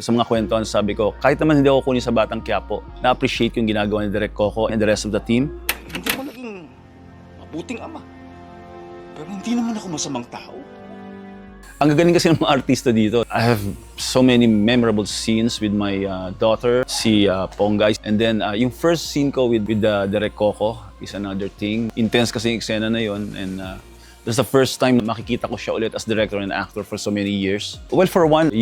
Sa mga kwentuhan, sabi ko, kahit naman hindi ako kunin sa Batang Quiapo, na-appreciate yung ginagawa ni Direk Coco and the rest of the team. Hindi ako naging mabuting ama. Pero hindi naman ako masamang tao. Ang gagaling kasi ng mga artista dito. I have so many memorable scenes with my daughter, si Ponggay. And then, yung first scene ko with Direk Coco is another thing. Intense kasi yung eksena na yun. And that's the first time na makikita ko siya ulit as director and actor for so many years. Well, for one,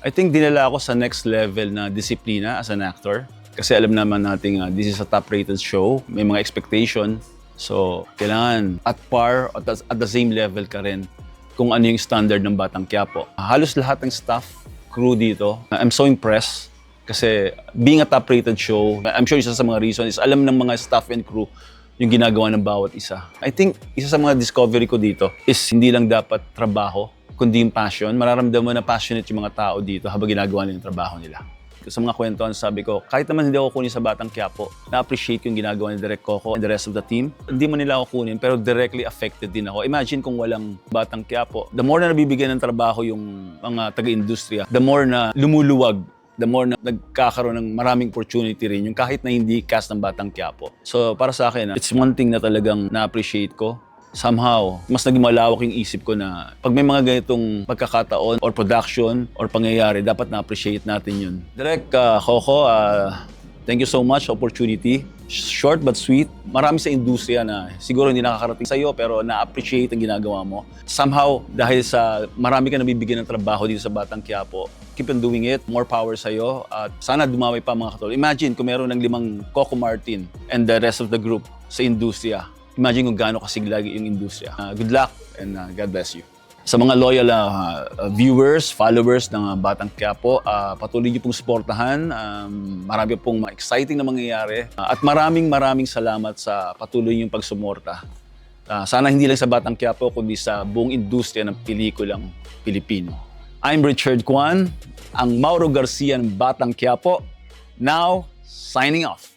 I think dinala ako sa next level na disiplina as an actor. Kasi alam naman natin this is a top-rated show. May mga expectation. So, kailangan at par, at the same level ka rin kung ano yung standard ng Batang Quiapo. Halos lahat ng staff, crew dito, I'm so impressed. Kasi being a top-rated show, I'm sure isa sa mga reason is alam ng mga staff and crew yung ginagawa ng bawat isa. I think isa sa mga discovery ko dito is hindi lang dapat trabaho, kundi yung passion. Mararamdaman na passionate yung mga tao dito habang ginagawa nila yung trabaho nila. Sa mga kwentuhan, sabi ko, kahit naman hindi ako kunin sa Batang Quiapo, na-appreciate yung ginagawa ni Direk Coco and the rest of the team. Hindi man nila ako kunin, pero directly affected din ako. Imagine kung walang Batang Quiapo. The more na nabibigyan ng trabaho yung mga taga-industriya, the more na lumuluwag, the more na nagkakaroon ng maraming opportunity rin, yung kahit na hindi cast ng Batang Quiapo. So para sa akin, it's one thing na talagang na-appreciate ko. Somehow, mas naging malawak yung isip ko na pag may mga ganitong pagkakataon or production or pangyayari, dapat na-appreciate natin yun. Direk Coco, thank you so much opportunity. Short but sweet. Marami sa industriya na siguro hindi nakakarating sa'yo pero na-appreciate ang ginagawa mo. Somehow, dahil sa marami ka nabibigyan ng trabaho dito sa Batang Quiapo, keep on doing it. More power sa'yo. At sana dumami pa mga katulad. Imagine kung meron ng 5 Coco Martin and the rest of the group sa industriya. Imagine kung gaano kasiglag yung industriya. Good luck and God bless you. Sa mga loyal viewers, followers ng Batang Quiapo, patuloy niyo pong suportahan. Marami pong exciting na mangyayari. At maraming salamat sa patuloy niyong pagsumorta. Sana hindi lang sa Batang Quiapo, kundi sa buong industriya ng pelikulang Pilipino. I'm Richard Kwan, ang Mauro Garcia ng Batang Quiapo. Now, signing off.